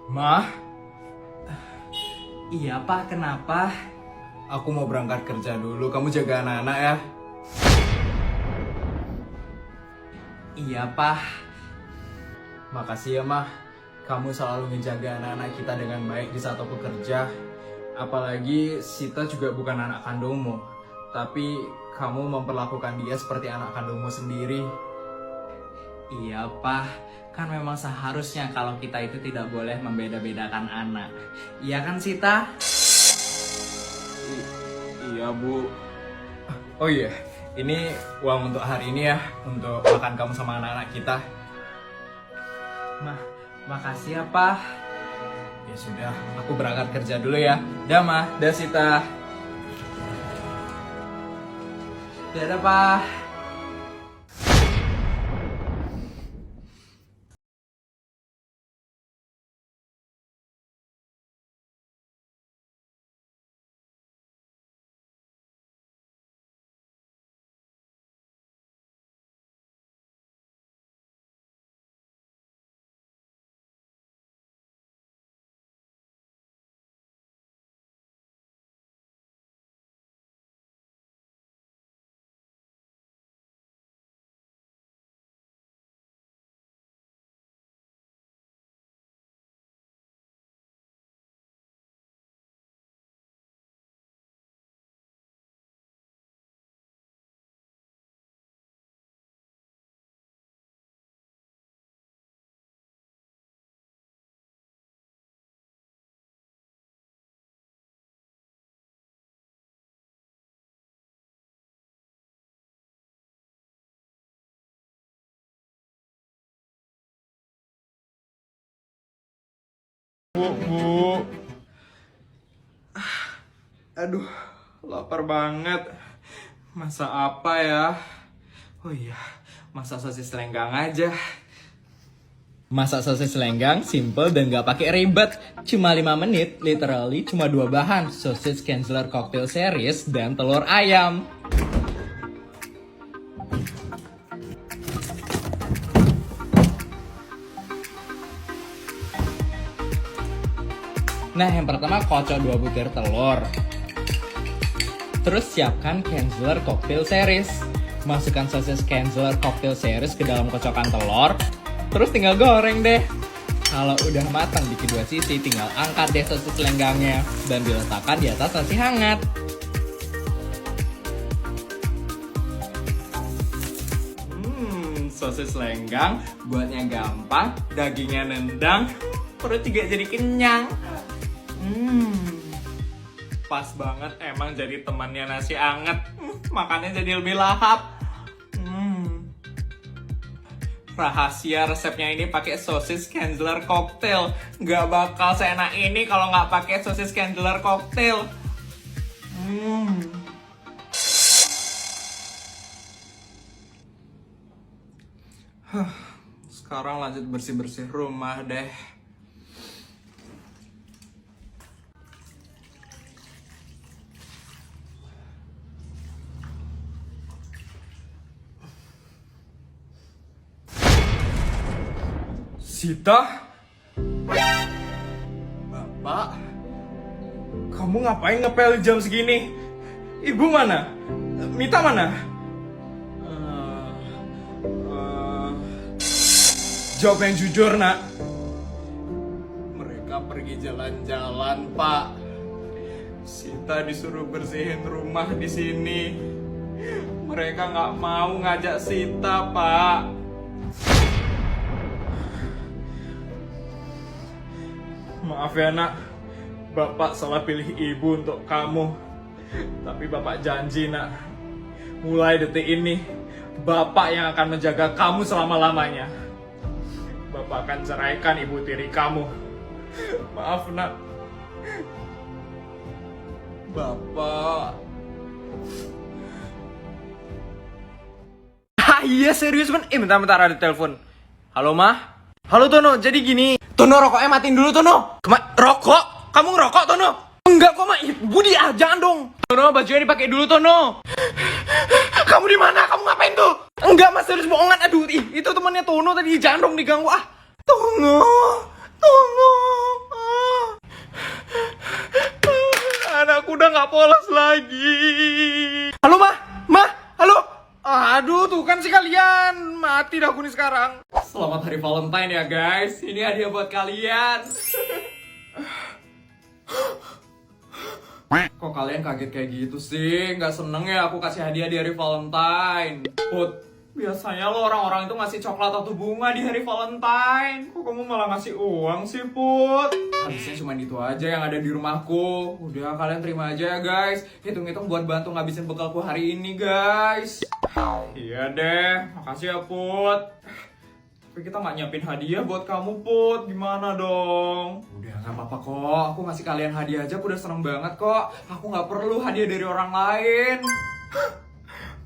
Mah, Iya Pak, kenapa? aku mau berangkat kerja dulu. Kamu jaga anak-anak ya. Iya Pak. Makasih ya, Mah. Kamu selalu menjaga anak-anak kita dengan baik di saat aku kerja. Apalagi Sita juga bukan anak kandungmu. Tapi kamu memperlakukan dia seperti anak kandungmu sendiri. Iya Pak, kan memang seharusnya kalau kita itu tidak boleh membeda-bedakan anak. Iya kan Sita? Iya, Bu. Oh iya, ini uang untuk hari ini ya. Untuk makan kamu sama anak-anak kita. Makasih ya Pak. Ya sudah, aku berangkat kerja dulu ya. Dah, Mah. Dah, Sita. Dadah Pak. Bu. Aduh, lapar banget. Masak apa ya? Oh iya, masak sosis lenggang aja. Masak sosis lenggang simple dan gak pakai ribet. Cuma 5 menit, literally cuma 2 bahan. Sosis Kenzler Cocktail Series dan telur ayam. Nah, yang pertama kocok 2 butir telur. Terus siapkan Kenzler Cocktail Series. Masukkan sosis Kenzler Cocktail Series ke dalam kocokan telur. Terus tinggal goreng deh. Kalau udah matang di kedua sisi, tinggal angkat deh sosis lenggangnya dan diletakkan di atas nasi hangat. Sosis lenggang, buatnya gampang, dagingnya nendang, perut juga jadi kenyang. Pas banget emang jadi temannya nasi anget. Makannya jadi lebih lahap. Rahasia resepnya ini pakai sosis Kenzler Cocktail. Nggak bakal seenak ini kalau nggak pakai sosis Kenzler Cocktail. Sekarang lanjut bersih-bersih rumah deh. Sita? Bapak? Kamu ngapain ngepel jam segini? Ibu mana? Mita mana? Jawab yang jujur, nak. Mereka pergi jalan-jalan, Pak. Sita disuruh bersihin rumah di sini. Mereka nggak mau ngajak Sita, Pak. Maaf ya, nak. Bapak salah pilih ibu untuk kamu. Tapi Bapak janji, nak. Mulai detik ini, Bapak yang akan menjaga kamu selama-lamanya. Bapak akan ceraikan ibu tiri kamu. Maaf, nak. Bapak. Iya serius man. Bentar ada telepon. Halo Mah. Halo Tono, jadi gini. Tono rokoknya matiin dulu Tono. Rokok? Kamu ngerokok Tono? Enggak kok Mah. Budi jangan dong. Tono bajunya dipakai dulu Tono. Kamu di mana? Kamu ngapain tuh? Enggak Mas, serius bohongan. Aduh, itu temannya Tono tadi. Jangan dong diganggu. Tono. aku udah gak polos lagi. Halo mah, halo. Aduh, tuh kan sih kalian. Mati dah aku nih sekarang. Selamat hari Valentine ya guys. Ini hadiah buat kalian. Kok kalian kaget kayak gitu sih? Nggak seneng ya aku kasih hadiah di hari Valentine? Put, biasanya lo orang-orang itu ngasih coklat atau bunga di hari Valentine. Kok kamu malah ngasih uang sih, Put? Habisnya cuma itu aja yang ada di rumahku. Udah, kalian terima aja ya guys. Hitung-hitung buat bantu ngabisin bekalku hari ini guys. Iya deh, makasih ya Put. Tapi kita nggak nyiapin hadiah buat kamu Put, gimana dong? Udah nggak apa-apa kok, aku ngasih kalian hadiah aja aku udah seneng banget kok. Aku nggak perlu hadiah dari orang lain.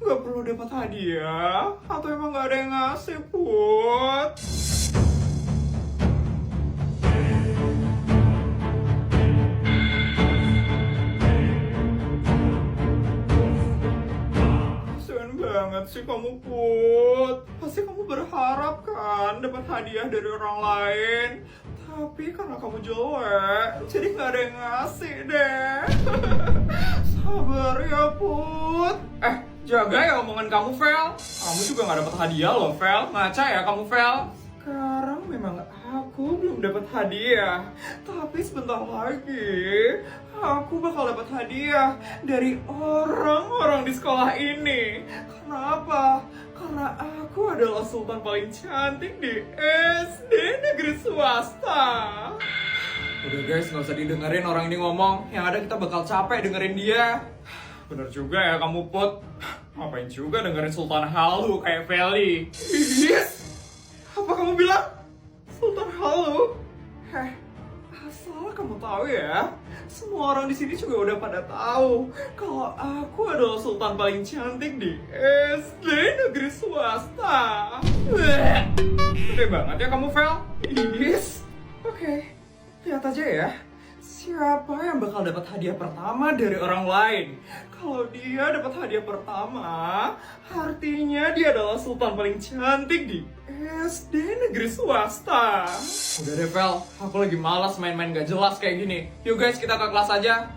Nggak perlu dapat hadiah? Atau emang nggak ada yang ngasih Put? Banget sih kamu Put. Pasti kamu berharap kan dapat hadiah dari orang lain. Tapi karena kamu jelek, jadi nggak ada yang ngasih deh. Sabar ya Put. Jaga ya omongan kamu Vel. Kamu juga nggak dapat hadiah loh Vel. Ngaca ya kamu Vel. Sekarang memang aku belum dapat hadiah. Tapi sebentar lagi aku bakal dapat hadiah dari orang-orang di sekolah ini. Kenapa? Karena aku adalah sultan paling cantik di SD negeri swasta. Udah guys, nggak usah didengerin orang ini ngomong. Yang ada kita bakal capek dengerin dia. Bener juga ya kamu Put. Ngapain juga dengerin sultan halu kayak Feli? Yes. Apa kamu bilang? Sultan halu? Asal kamu tahu ya, semua orang di sini juga udah pada tahu kalau aku adalah sultan paling cantik di SD negeri swasta. Gede banget ya kamu, Vel. Yes. Oke, lihat aja ya. Siapa yang bakal dapat hadiah pertama dari orang lain? Kalau dia dapat hadiah pertama, artinya dia adalah sultan paling cantik di SD negeri swasta. Udah deh Vel, aku lagi malas main-main gak jelas kayak gini. Yuk guys, kita ke kelas aja.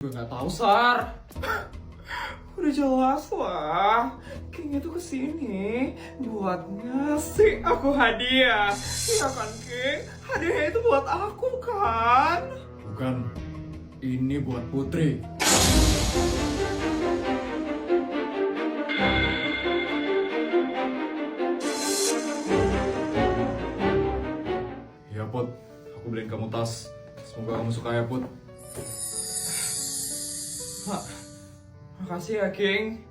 Gue gak tahu Sar. Udah jelas lah, King itu kesini buat ngasih aku hadiah. Iya kan King? Hadiahnya itu buat aku kan? Bukan, ini buat Putri. Ya Put, aku beliin kamu tas. Semoga kamu suka ya Put. Makasih ya, King.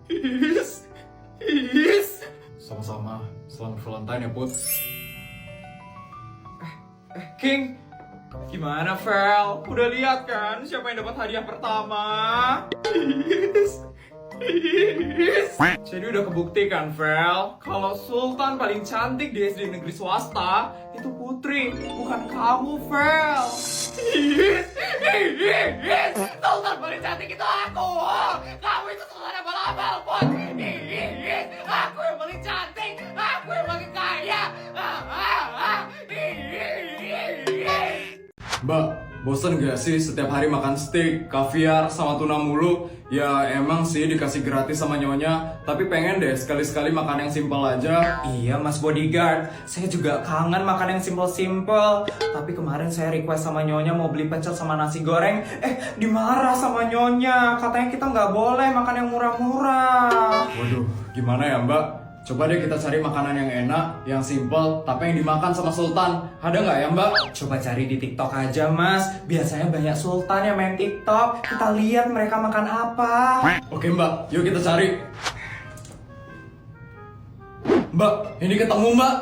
Sama-sama. Selamat Valentine ya, Put. King. Gimana, Vel? Udah lihat kan siapa yang dapat hadiah pertama? Jadi udah kebukti kan, Vel? Kalau sultan paling cantik di SD negeri swasta itu Putri, bukan kamu, Vel. Sultan paling cantik itu aku. Kamu itu sultan abal-abal, Put. Aku yang paling cantik. Aku yang paling kaya. Mbak, bosen gak sih setiap hari makan steak, kaviar, sama tuna mulu? Ya emang sih dikasih gratis sama nyonya, tapi pengen deh sekali-sekali makan yang simpel aja. Iya Mas Bodyguard, saya juga kangen makan yang simpel-simpel. Tapi kemarin saya request sama nyonya mau beli pecel sama nasi goreng. Dimarah sama nyonya, katanya kita nggak boleh makan yang murah-murah. Waduh, gimana ya Mbak? Coba deh kita cari makanan yang enak, yang simple, tapi yang dimakan sama sultan. Ada nggak ya Mbak? Coba cari di TikTok aja Mas. Biasanya banyak sultan yang main TikTok. Kita lihat mereka makan apa. Oke Mbak, yuk kita cari. Mbak, ini ketemu Mbak.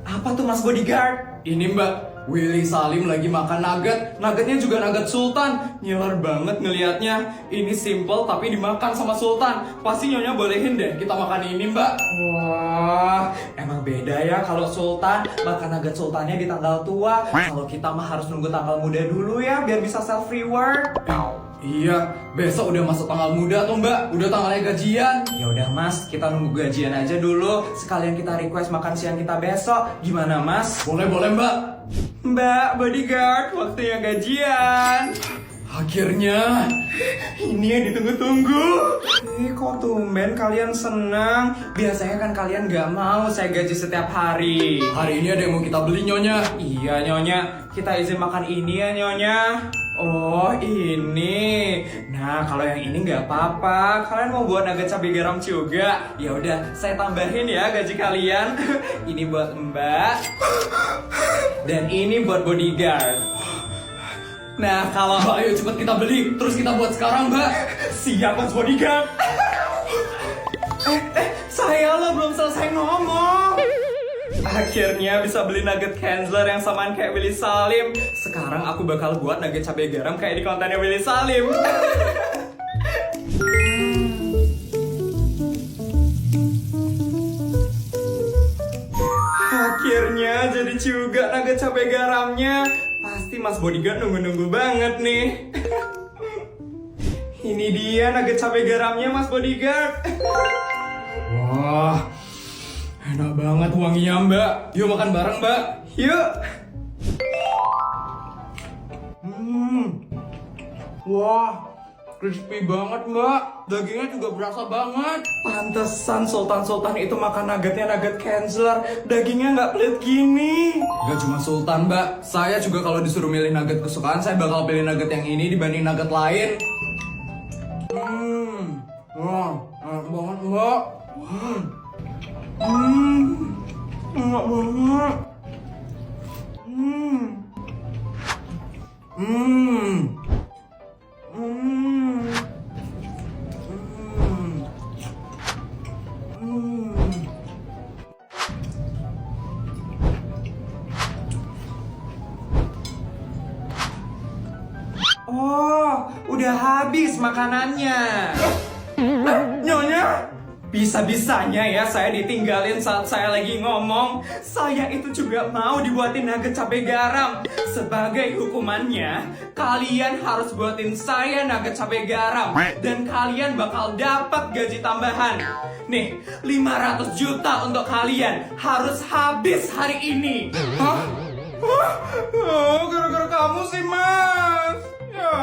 Apa tuh Mas Bodyguard? Ini Mbak, Willy Salim lagi makan nugget. Nuggetnya juga nugget sultan. Ngiler banget ngelihatnya. Ini simple tapi dimakan sama sultan. Pasti nyonya bolehin deh kita makan ini Mbak. Wah, emang Beda ya kalau sultan, makan nugget sultannya di tanggal tua. Kalau kita mah harus nunggu tanggal muda dulu ya, biar bisa self reward. Iya, besok udah masuk tanggal muda tuh mbak, udah tanggalnya gajian. Ya udah mas, kita nunggu gajian aja dulu. Sekalian kita request makan siang kita besok. Gimana mas? Boleh mbak. Mbak, bodyguard, waktunya gajian. Akhirnya. Ini yang ditunggu-tunggu. Kok tumben kalian senang? Biasanya kan kalian gak mau saya gaji setiap hari. Hari ini ada yang mau kita beli nyonya. Iya nyonya, kita izin makan ini ya nyonya. Oh ini. Nah kalau yang ini nggak apa-apa. Kalian mau buat nugget cabai garam juga? Ya udah, saya tambahin ya gaji kalian. Ini buat Mbak. Dan ini buat bodyguard. Nah kalau Mbak, ayo cepet kita beli, terus kita buat sekarang mbak. siap mas bodyguard. Saya lo belum selesai ngomong. Akhirnya bisa beli nugget Kenzler yang samaan kayak Willy Salim. Sekarang aku bakal buat nugget cabai garam kayak di kontennya Willy Salim. Akhirnya jadi juga nugget cabai garamnya. Pasti Mas Bodyguard nunggu-nunggu banget nih. Ini dia nugget cabai garamnya Mas Bodyguard. Wah, enak banget wanginya mbak. Yuk makan bareng mbak. Yuk. Wah, crispy banget mbak. Dagingnya juga berasa banget. Pantesan Sultan itu makan nuggetnya nugget Kenzler. Dagingnya nggak pelit gini. Gak cuma Sultan mbak, saya juga kalau disuruh milih nugget kesukaan, saya bakal pilih nugget yang ini dibanding nugget lain. Wah, enak banget mbak. Enak banget. Oh, udah habis makanannya. Nyonya, bisa-bisanya ya saya ditinggalin saat saya lagi ngomong. Saya itu juga mau dibuatin nugget cabai garam. Sebagai hukumannya, kalian harus buatin saya nugget cabai garam. Dan kalian bakal dapat gaji tambahan. Nih, 500 juta untuk kalian. Harus habis hari ini. Hah? Oh, gara-gara kamu sih, Mas. Ya.